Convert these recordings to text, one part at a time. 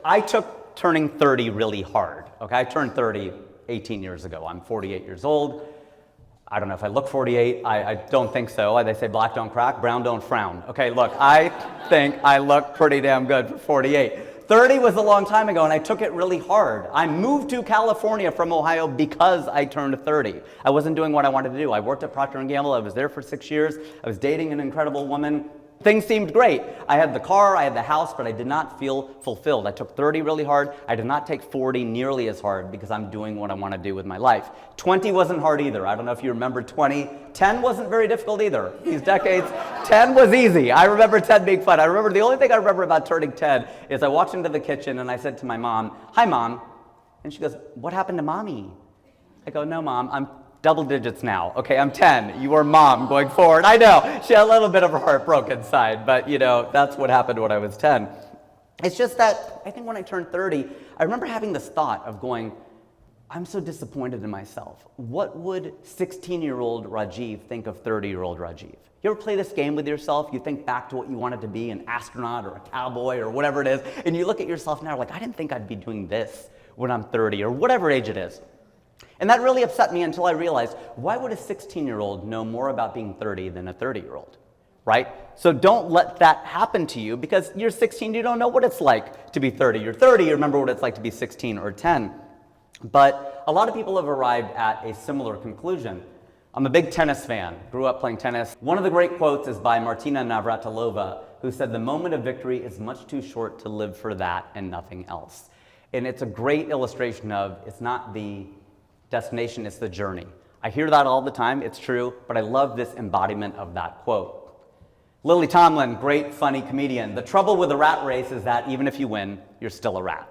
I took turning 30 really hard, okay? I turned 30 18 years ago. I'm 48 years old. I don't know if I look 48. I don't think so. They say black don't crack, brown don't frown. Okay, look, I think I look pretty damn good for 48. 30 was a long time ago, and I took it really hard. I moved to California from Ohio because I turned 30. I wasn't doing what I wanted to do. I worked at Procter & Gamble. I was there for 6 years. I was dating an incredible woman. Things seemed great. I had the car, I had the house, but I did not feel fulfilled. I took 30 really hard. I did not take 40 nearly as hard because I'm doing what I want to do with my life. 20 wasn't hard either. I don't know if you remember 20. 10 wasn't very difficult either. These decades, 10 was easy. I remember 10 being fun. The only thing I remember about turning 10 is I walked into the kitchen and I said to my mom, "Hi, Mom." And she goes, "What happened to Mommy?" I go, "No, Mom, I'm double digits now. Okay, I'm 10. You are Mom going forward." I know, she had a little bit of her heart broke inside, but that's what happened when I was 10. It's just that I think when I turned 30, I remember having this thought of going, I'm so disappointed in myself. What would 16-year-old Rajiv think of 30-year-old Rajiv? You ever play this game with yourself? You think back to what you wanted to be, an astronaut or a cowboy or whatever it is, and you look at yourself now like, I didn't think I'd be doing this when I'm 30 or whatever age it is. And that really upset me until I realized, why would a 16-year-old know more about being 30 than a 30-year-old, right? So don't let that happen to you because you're 16, you don't know what it's like to be 30. You're 30, you remember what it's like to be 16 or 10. But a lot of people have arrived at a similar conclusion. I'm a big tennis fan, grew up playing tennis. One of the great quotes is by Martina Navratilova, who said, "The moment of victory is much too short to live for that and nothing else." And it's a great illustration of, it's not the destination, it's the journey. I hear that all the time, it's true, but I love this embodiment of that quote. Lily Tomlin, great funny comedian. The trouble with the rat race is that even if you win, you're still a rat.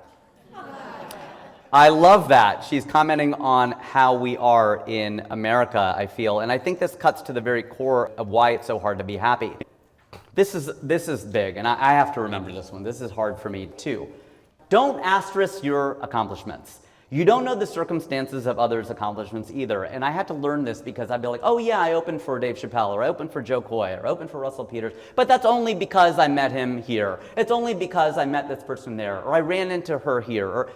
I love that. She's commenting on how we are in America, I feel, and I think this cuts to the very core of why it's so hard to be happy. This is big, and I have to remember this one. This is hard for me too. Don't asterisk your accomplishments. You don't know the circumstances of others' accomplishments either. And I had to learn this because I'd be like, oh yeah, I opened for Dave Chappelle, or I opened for Joe Coy, or I opened for Russell Peters, but that's only because I met him here. It's only because I met this person there, or I ran into her here. Or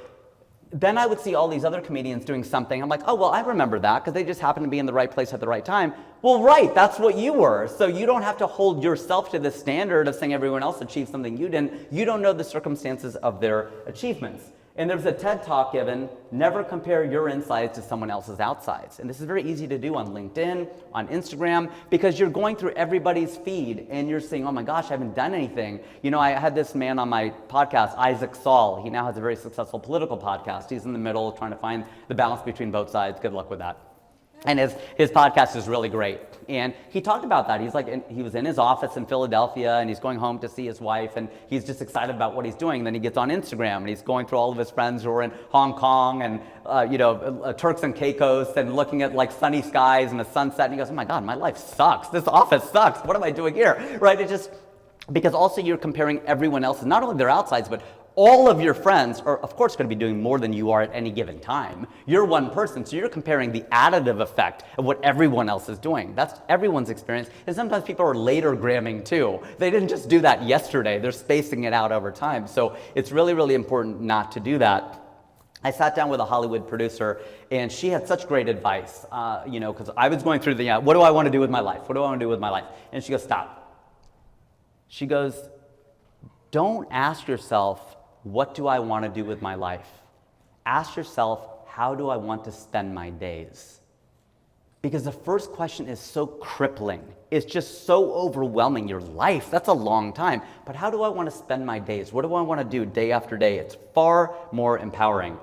then I would see all these other comedians doing something. I'm like, oh, well, I remember that because they just happened to be in the right place at the right time. Well, right, that's what you were. So you don't have to hold yourself to the standard of saying everyone else achieved something you didn't. You don't know the circumstances of their achievements. And there's a TED Talk given, never compare your insides to someone else's outsides. And this is very easy to do on LinkedIn, on Instagram, because you're going through everybody's feed and you're saying, oh my gosh, I haven't done anything. I had this man on my podcast, Isaac Saul. He now has a very successful political podcast. He's in the middle trying to find the balance between both sides. Good luck with that. And his podcast is really great. And he talked about that. He was in his office in Philadelphia and he's going home to see his wife and he's just excited about what he's doing. And then he gets on Instagram and he's going through all of his friends who are in Hong Kong and Turks and Caicos and looking at like sunny skies and the sunset. And he goes, oh my God, my life sucks. This office sucks. What am I doing here? Right? Because also you're comparing everyone else, not only their outsides, but all of your friends are, of course, going to be doing more than you are at any given time. You're one person, so you're comparing the additive effect of what everyone else is doing. That's everyone's experience. And sometimes people are later gramming too. They didn't just do that yesterday. They're spacing it out over time. So it's really, really important not to do that. I sat down with a Hollywood producer, and she had such great advice, because I was going through what do I want to do with my life? What do I want to do with my life? And she goes, stop. She goes, don't ask yourself, what do I want to do with my life? Ask yourself, how do I want to spend my days? Because the first question is so crippling. It's just so overwhelming. Your life, that's a long time. But how do I want to spend my days? What do I want to do day after day? It's far more empowering.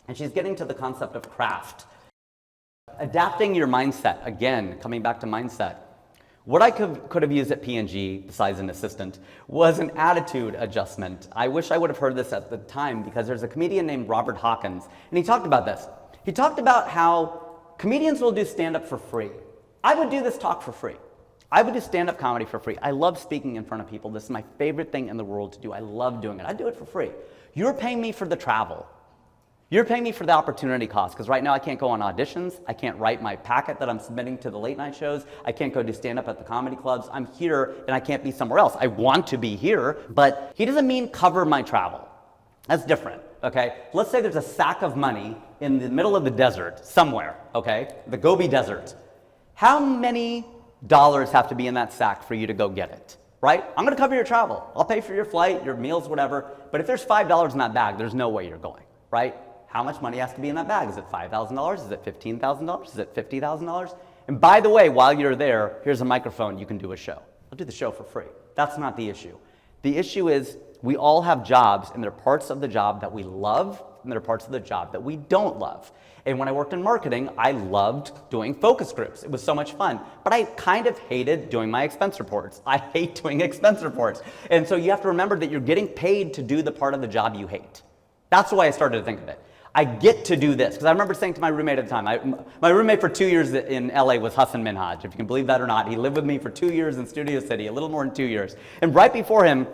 And she's getting to the concept of craft. Adapting your mindset, again, coming back to mindset. What I could have used at P&G, besides an assistant, was an attitude adjustment. I wish I would have heard this at the time because there's a comedian named Robert Hawkins, and he talked about this. He talked about how comedians will do stand-up for free. I would do this talk for free. I would do stand-up comedy for free. I love speaking in front of people. This is my favorite thing in the world to do. I love doing it. I do it for free. You're paying me for the travel. You're paying me for the opportunity cost, because right now I can't go on auditions, I can't write my packet that I'm submitting to the late night shows, I can't go do stand-up at the comedy clubs, I'm here and I can't be somewhere else. I want to be here, but he doesn't mean cover my travel. That's different, okay? Let's say there's a sack of money in the middle of the desert somewhere, okay? The Gobi Desert. How many dollars have to be in that sack for you to go get it, right? I'm gonna cover your travel. I'll pay for your flight, your meals, whatever. But if there's $5 in that bag, there's no way you're going, right? How much money has to be in that bag? Is it $5,000? Is it $15,000? Is it $50,000? And by the way, while you're there, here's a microphone, you can do a show. I'll do the show for free. That's not the issue. The issue is we all have jobs, and there are parts of the job that we love, and there are parts of the job that we don't love. And when I worked in marketing, I loved doing focus groups. It was so much fun. But I kind of hated doing my expense reports. I hate doing expense reports. And so you have to remember that you're getting paid to do the part of the job you hate. That's the way I started to think of it. I get to do this. Because I remember saying to my roommate at the time, my roommate for 2 years in LA was Hassan Minhaj, if you can believe that or not. He lived with me for 2 years in Studio City, a little more than 2 years. And right before him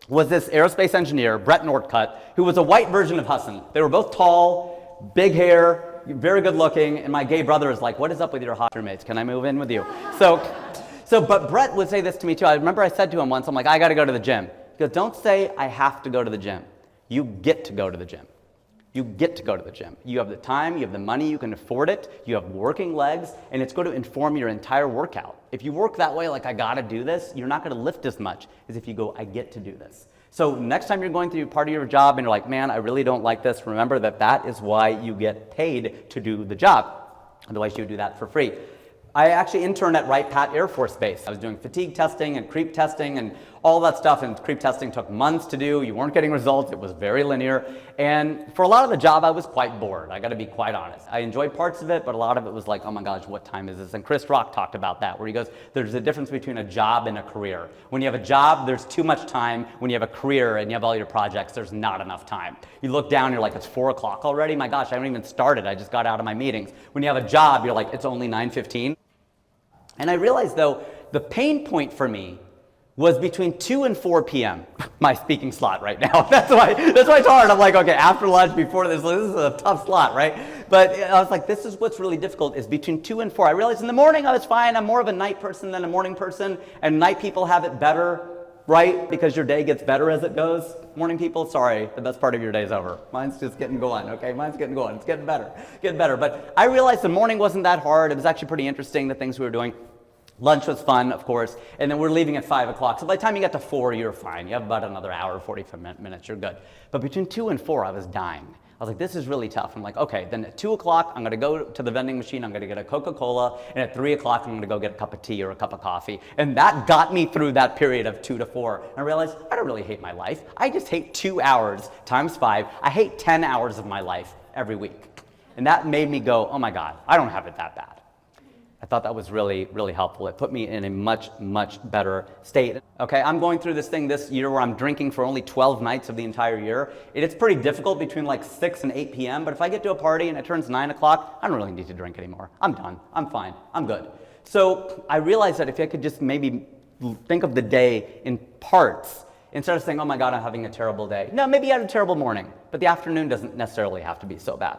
was this aerospace engineer, Brett Northcutt, who was a white version of Hassan. They were both tall, big hair, very good looking, and my gay brother is like, what is up with your hot roommates? Can I move in with you? But Brett would say this to me too. I remember I said to him once, I'm like, I gotta go to the gym. He goes, don't say I have to go to the gym. You get to go to the gym. You get to go to the gym. You have the time, you have the money, you can afford it, you have working legs, and it's going to inform your entire workout. If you work that way, like I gotta do this, you're not gonna lift as much as if you go, I get to do this. So next time you're going through part of your job and you're like, man, I really don't like this, remember that that is why you get paid to do the job. Otherwise you would do that for free. I actually interned at Wright Pat Air Force Base. I was doing fatigue testing and creep testing and all that stuff, and creep testing took months to do. You weren't getting results. It was very linear. And for a lot of the job, I was quite bored. I got to be quite honest. I enjoyed parts of it, but a lot of it was like, oh my gosh, what time is this? And Chris Rock talked about that, where he goes, there's a difference between a job and a career. When you have a job, there's too much time. When you have a career and you have all your projects, there's not enough time. You look down, you're like, it's 4 o'clock already? My gosh, I haven't even started. I just got out of my meetings. When you have a job, you're like, it's only 9:15. And I realized, though, the pain point for me was between 2 and 4 p.m., my speaking slot right now. That's why it's hard. I'm like, okay, after lunch, before this is a tough slot, right? But I was like, this is what's really difficult, is between 2 and 4. I realized in the morning I was fine. I'm more of a night person than a morning person, and night people have it better, right? Because your day gets better as it goes. Morning people, sorry, the best part of your day is over. Mine's just getting going, okay? Mine's getting going. It's getting better, But I realized the morning wasn't that hard. It was actually pretty interesting, the things we were doing. Lunch was fun, of course, and then we're leaving at 5 o'clock. So by the time you get to 4, you're fine. You have about another hour, 45 minutes, you're good. But between 2 and 4, I was dying. I was like, this is really tough. I'm like, okay, then at 2 o'clock, I'm gonna go to the vending machine, I'm gonna get a Coca-Cola, and at 3 o'clock, I'm gonna go get a cup of tea or a cup of coffee. And that got me through that period of 2 to 4. And I realized, I don't really hate my life. I just hate 2 hours times 5. I hate 10 hours of my life every week. And that made me go, oh my God, I don't have it that bad. I thought that was really, really helpful. It put me in a much, much better state. Okay, I'm going through this thing this year where I'm drinking for only 12 nights of the entire year. It's pretty difficult between like 6 and 8 p.m., but if I get to a party and it turns 9 o'clock, I don't really need to drink anymore. I'm done, I'm fine, I'm good. So I realized that if I could just maybe think of the day in parts, instead of saying, oh my God, I'm having a terrible day. No, maybe I had a terrible morning, but the afternoon doesn't necessarily have to be so bad.